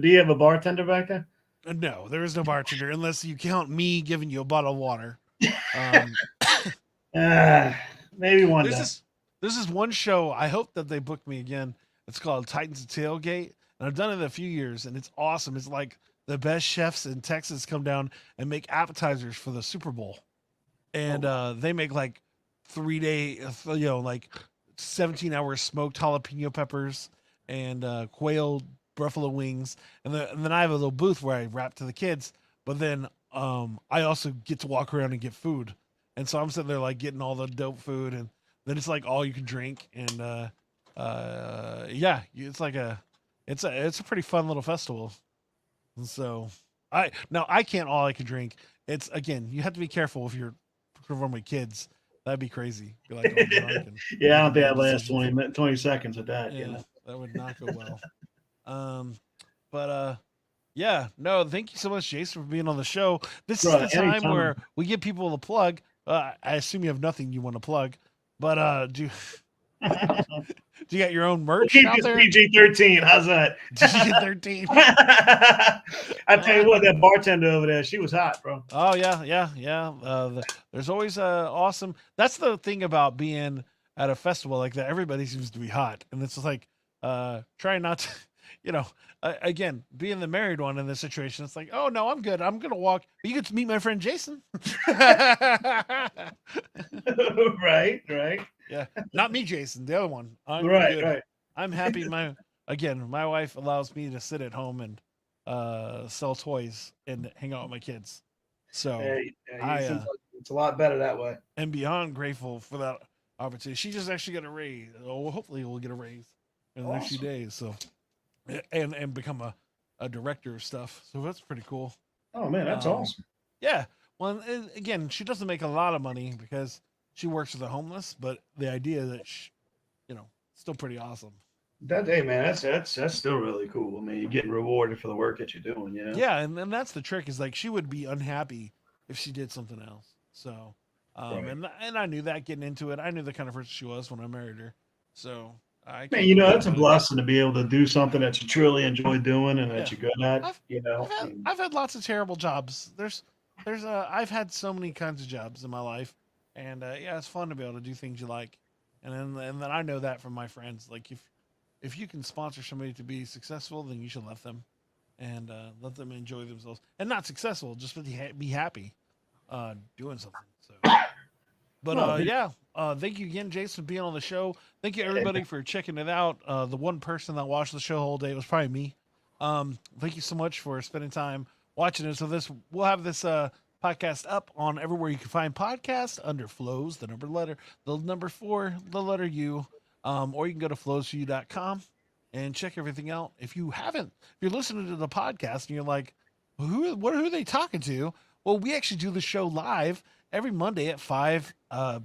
Do you have a bartender back there? No, there is no bartender unless you count me giving you a bottle of water. Um, Maybe one there's day. this one show. I hope that they book me again. It's called Titans of Tailgate, and I've done it a few years, and it's awesome. It's like the best chefs in Texas come down and make appetizers for the Super Bowl, and they make like 3 day, like 17-hour smoked jalapeno peppers and quail buffalo wings, and then I have a little booth where I rap to the kids, but then I also get to walk around and get food, and so I'm sitting there like getting all the dope food, and then it's like all you can drink, and yeah, it's like it's a pretty fun little festival. And so I can't all I can drink. It's again, you have to be careful if you're performing with kids. That'd be crazy. Be like all drunk and Yeah, I don't making think I'd bad last decisions. 20 seconds of that. Yeah, You know? that would not go well. But yeah, no, thank you so much, Jason, for being on the show. This is Bro, the time anytime. where we give people a plug. I assume you have nothing you want to plug, but do Do you got your own We'll merch keep out this there? PG-13. How's that? PG-13. I tell you what, that bartender over there, she was hot, bro. Oh yeah. There's always awesome. That's the thing about being at a festival like that. Everybody seems to be hot, and it's just like trying not to, you know. Again, being the married one in this situation, it's like, oh no, I'm good. I'm gonna walk. You get to meet my friend Jason. Right. Yeah, not me, Jason. The other one. I'm Right, good. right. I'm happy. My wife allows me to sit at home and sell toys and hang out with my kids. So Hey, I it's a lot better that way. am beyond grateful for that opportunity. She just actually got a raise. Oh, hopefully we'll get a raise in the next few Awesome. days. So and become a director of stuff. So that's pretty cool. Oh man, that's awesome. Yeah. Well, and again, she doesn't make a lot of money because she works with the homeless, but the idea that still pretty awesome. Hey man, that's still really cool. I mean, you're getting rewarded for the work that you're doing, you know? Yeah, and that's the trick is like she would be unhappy if she did something else. So, Right. and I knew that getting into it. I knew the kind of person she was when I married her. So I Man, can't complain it's a about it. blessing to be able to do something that you truly enjoy doing and that Yeah. you're good at. I've had lots of terrible jobs. I've had so many kinds of jobs in my life, and yeah, it's fun to be able to do things you like, and then I know that from my friends. Like if you can sponsor somebody to be successful, then you should let them, and let them enjoy themselves, and not successful, just be happy doing something. So, but No, yeah, thank you again, Jason, for being on the show. Thank you everybody for checking it out. The one person that watched the show all day was probably me. Thank you so much for spending time watching it. So we'll have this podcast up on everywhere you can find podcasts under Flows, the number 4, the letter U. Or you can go to flowsforyou.com and check everything out. If you're listening to the podcast and you're like, who are they talking to? Well, we actually do the show live every Monday at 5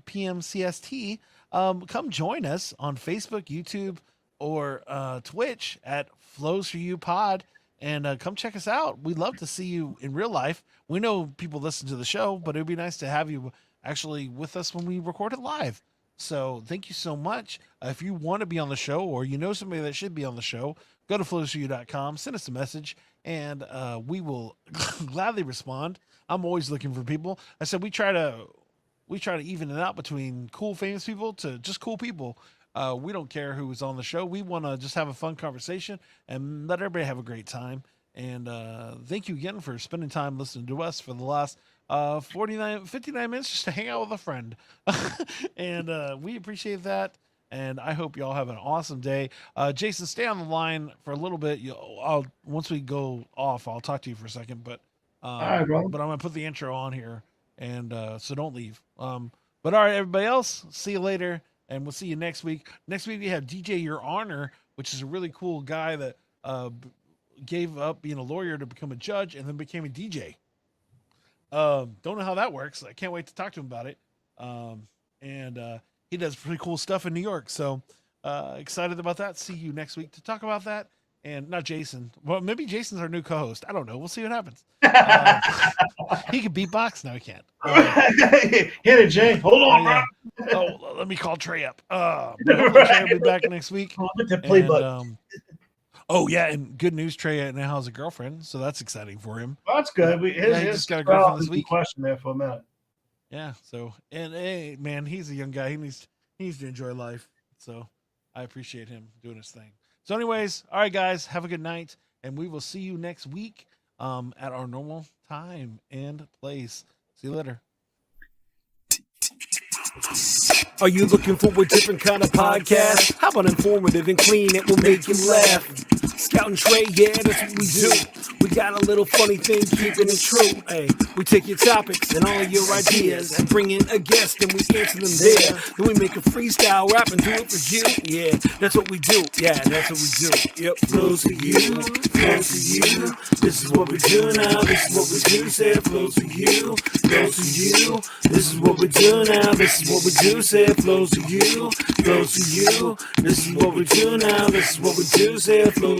p.m. CST. Come join us on Facebook, YouTube, or Twitch at Flows for You Pod, and come check us out. We'd love to see you in real life. We know people listen to the show, but it'd be nice to have you actually with us when we record it live. So thank you so much. If you want to be on the show or you know somebody that should be on the show, go to flowsforyou.com, send us a message, and we will gladly respond. I'm always looking for people. I said we try to even it out between cool famous people to just cool people. We don't care who's on the show. We want to just have a fun conversation and let everybody have a great time. And thank you again for spending time listening to us for the last 59 minutes just to hang out with a friend. And we appreciate that. And I hope y'all have an awesome day. Jason, stay on the line for a little bit. Once we go off, I'll talk to you for a second. But all right, bro. but I'm gonna put the intro on here, and so don't leave. But all right, everybody else, see you later, and we'll see you next week. Next week we have DJ Your Honor, which is a really cool guy that gave up being a lawyer to become a judge and then became a DJ. Don't know how that works. I can't wait to talk to him about it. And he does pretty cool stuff in New York. So excited about that. See you next week to talk about that. And not Jason. Well, maybe Jason's our new co-host. I don't know. We'll see what happens. He can beatbox. No, he can't. Hit it, Jay. Hold on, bro. Oh, let me call Trey up. Trey will be back next week. Hit the play button. Oh yeah, and good news, Trey now has a girlfriend, so that's exciting for him. Well, that's good. He just got a girlfriend this week. Question there for a minute. Yeah. So and hey, man, he's a young guy. He needs to enjoy life. So I appreciate him doing his thing. So, anyways, all right, guys, have a good night, and we will see you next week at our normal time and place. See you later. Are you looking for a different kind of podcast? How about informative and clean? It will make you laugh. Scout and Trey, yeah, that's what we do. We got a little funny thing, keeping it true. Hey, we take your topics and all your ideas and bring in a guest and we answer them there. Then we make a freestyle rap and do it for you. Yeah, that's what we do. Yeah, that's what we do. Yep, flows for you, flows for you. This is what we do now. This is what we do. Say it flows for you, flows for you. This is what we do now. This is what we do. Say it flows for you, flows for you. This is what we do now. This is what we do. Say it flows.